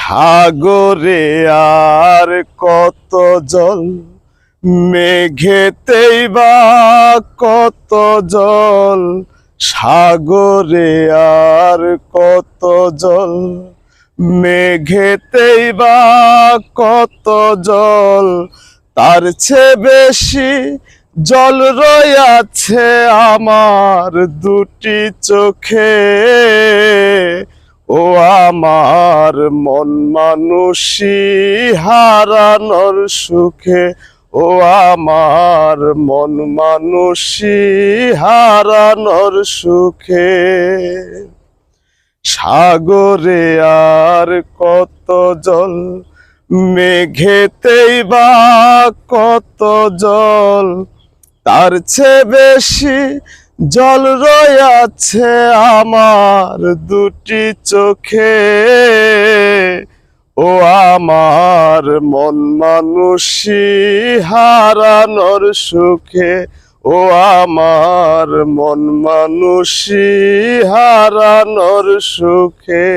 সাগরে আর কত জল, মেঘেতেই বা কত জল। সাগরে আর কত জল, মেঘেতেই বা কত জল। তার চেয়ে বেশি জল রয়াছে আমার দুটি চোখে। ও আমার মন মানুষী হারানোর সুখে, ও আমার মন মানুষী হারানোর সুখে। সাগরে আর কত জল, মেঘেতেই বা কত জল। তার চেয়ে বেশি জল রয়াছে আমার দুটি চোখে। ও আমার মন মানুষী হারানোর সুখে, ও আমার মন মানুষী হারানোর সুখে।